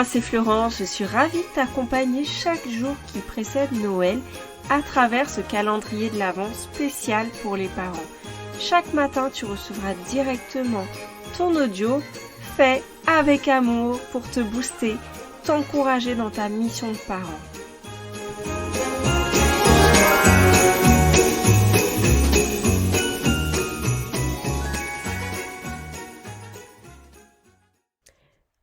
moi c'est Florence, je suis ravie de t'accompagner chaque jour qui précède Noël à travers ce calendrier de l'Avent spécial pour les parents. Chaque matin, tu recevras directement ton audio fait avec amour pour te booster, t'encourager dans ta mission de parent.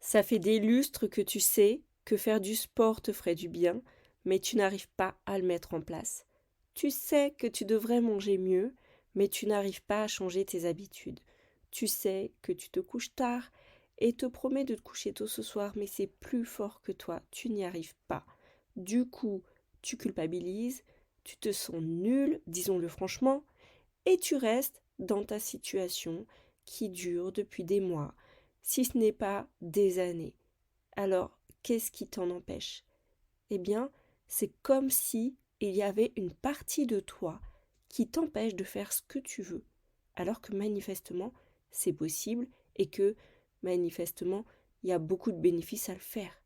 Ça fait des lustres que tu sais que faire du sport te ferait du bien, mais tu n'arrives pas à le mettre en place. Tu sais que tu devrais manger mieux, mais tu n'arrives pas à changer tes habitudes. Tu sais que tu te couches tard et te promets de te coucher tôt ce soir, mais c'est plus fort que toi, tu n'y arrives pas. Du coup, tu culpabilises, tu te sens nul, disons-le franchement, et tu restes dans ta situation qui dure depuis des mois, si ce n'est pas des années. Alors, qu'est-ce qui t'en empêche? Eh bien, c'est comme si il y avait une partie de toi qui t'empêche de faire ce que tu veux, alors que manifestement, c'est possible et que manifestement, il y a beaucoup de bénéfices à le faire.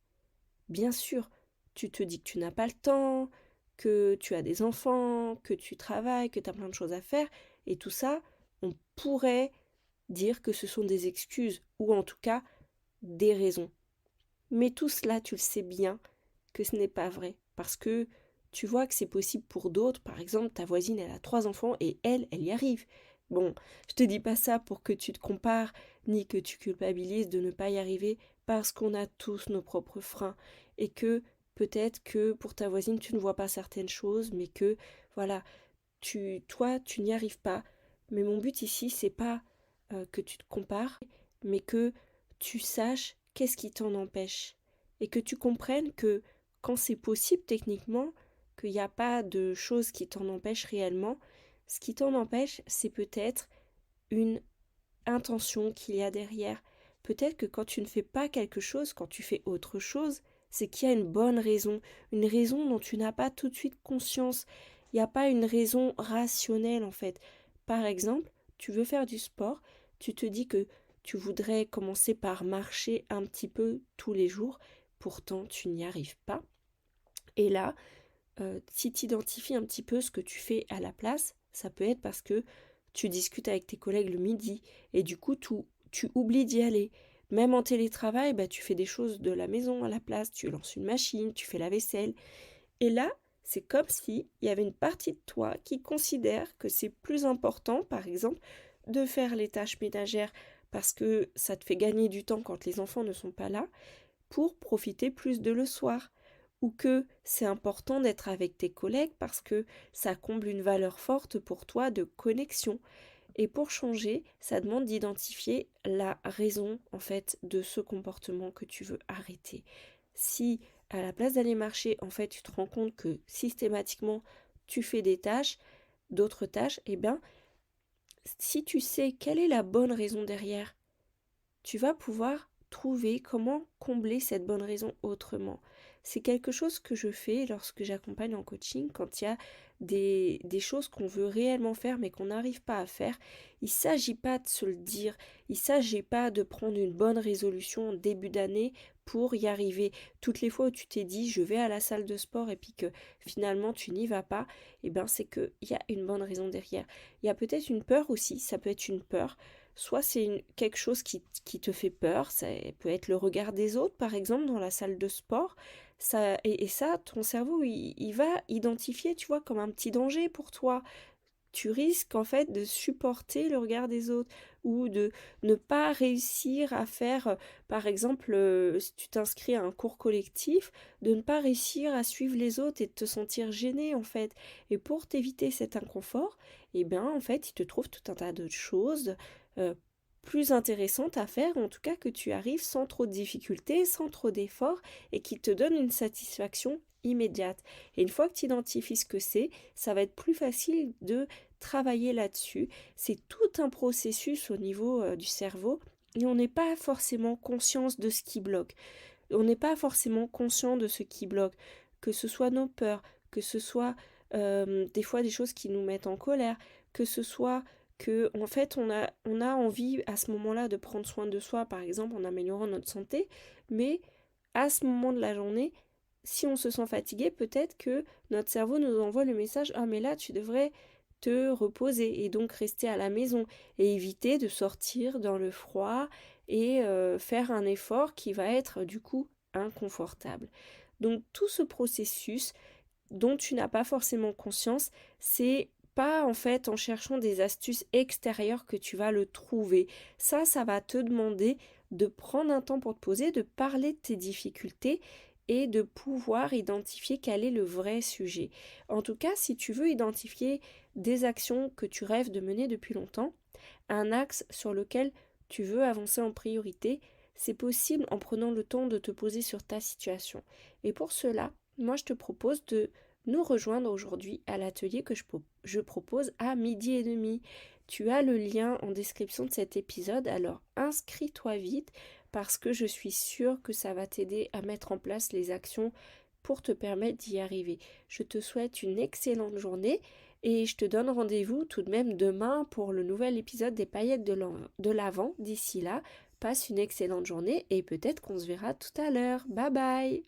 Bien sûr, tu te dis que tu n'as pas le temps, que tu as des enfants, que tu travailles, que tu as plein de choses à faire, et tout ça, on pourrait dire que ce sont des excuses, ou en tout cas des raisons. Mais tout cela, tu le sais bien que ce n'est pas vrai, parce que tu vois que c'est possible pour d'autres. Par exemple, ta voisine, elle a 3 enfants et elle y arrive. Bon, je te dis pas ça pour que tu te compares, ni que tu culpabilises de ne pas y arriver, parce qu'on a tous nos propres freins, et que peut-être que pour ta voisine, tu ne vois pas certaines choses, mais que, voilà, toi, tu n'y arrives pas. Mais mon but ici, c'est pas que tu te compares, mais que tu saches qu'est-ce qui t'en empêche. Et que tu comprennes que quand c'est possible techniquement, qu'il n'y a pas de choses qui t'en empêchent réellement, ce qui t'en empêche, c'est peut-être une intention qu'il y a derrière. Peut-être que quand tu ne fais pas quelque chose, quand tu fais autre chose, c'est qu'il y a une raison dont tu n'as pas tout de suite conscience. Il n'y a pas une raison rationnelle en fait. Par exemple, tu veux faire du sport, tu te dis que tu voudrais commencer par marcher un petit peu tous les jours, pourtant tu n'y arrives pas. Et là, si tu identifies un petit peu ce que tu fais à la place, ça peut être parce que tu discutes avec tes collègues le midi et du coup tu oublies d'y aller. Même en télétravail, tu fais des choses de la maison à la place, tu lances une machine, tu fais la vaisselle. Et là, c'est comme si il y avait une partie de toi qui considère que c'est plus important, par exemple, de faire les tâches ménagères parce que ça te fait gagner du temps quand les enfants ne sont pas là, pour profiter plus de le soir, ou que c'est important d'être avec tes collègues parce que ça comble une valeur forte pour toi de connexion. Et pour changer, ça demande d'identifier la raison en fait de ce comportement que tu veux arrêter. Si à la place d'aller marcher, en fait, tu te rends compte que systématiquement tu fais d'autres tâches, eh bien, si tu sais quelle est la bonne raison derrière, tu vas pouvoir trouver comment combler cette bonne raison autrement. C'est quelque chose que je fais lorsque j'accompagne en coaching, quand il y a des choses qu'on veut réellement faire mais qu'on n'arrive pas à faire. Il ne s'agit pas de se le dire, il ne s'agit pas de prendre une bonne résolution en début d'année pour y arriver. Toutes les fois où tu t'es dit je vais à la salle de sport et puis que finalement tu n'y vas pas, eh bien c'est qu'il y a une bonne raison derrière. Il y a peut-être une peur aussi, ça peut être une peur. Soit c'est quelque chose qui te fait peur, ça peut être le regard des autres, par exemple, dans la salle de sport. Et ça, ton cerveau, il va identifier, tu vois, comme un petit danger pour toi. Tu risques en fait de supporter le regard des autres ou de ne pas réussir à faire, par exemple, si tu t'inscris à un cours collectif, de ne pas réussir à suivre les autres et de te sentir gêné en fait. Et pour t'éviter cet inconfort, eh bien en fait, il te trouve tout un tas de choses euh, plus intéressantes à faire, en tout cas que tu arrives sans trop de difficultés, sans trop d'efforts et qui te donnent une satisfaction immédiate. Et une fois que tu identifies ce que c'est, ça va être plus facile de travailler là-dessus. C'est tout un processus au niveau du cerveau et on n'est pas forcément conscient de ce qui bloque. On n'est pas forcément conscient de ce qui bloque, que ce soit nos peurs, que ce soit des fois des choses qui nous mettent en colère, que ce soit que en fait on a envie à ce moment-là de prendre soin de soi, par exemple en améliorant notre santé, mais à ce moment de la journée, si on se sent fatigué, peut-être que notre cerveau nous envoie le message « Ah mais là tu devrais te reposer et donc rester à la maison et éviter de sortir dans le froid et faire un effort qui va être du coup inconfortable. » Donc tout ce processus dont tu n'as pas forcément conscience, c'est pas en fait en cherchant des astuces extérieures que tu vas le trouver. Ça va te demander de prendre un temps pour te poser, de parler de tes difficultés et de pouvoir identifier quel est le vrai sujet. En tout cas, si tu veux identifier des actions que tu rêves de mener depuis longtemps, un axe sur lequel tu veux avancer en priorité, c'est possible en prenant le temps de te poser sur ta situation. Et pour cela, moi je te propose de nous rejoindre aujourd'hui à l'atelier que je propose à 12h30. Tu as le lien en description de cet épisode, alors inscris-toi vite parce que je suis sûre que ça va t'aider à mettre en place les actions pour te permettre d'y arriver. Je te souhaite une excellente journée et je te donne rendez-vous tout de même demain pour le nouvel épisode des paillettes de l'Avent. D'ici là, passe une excellente journée et peut-être qu'on se verra tout à l'heure. Bye bye!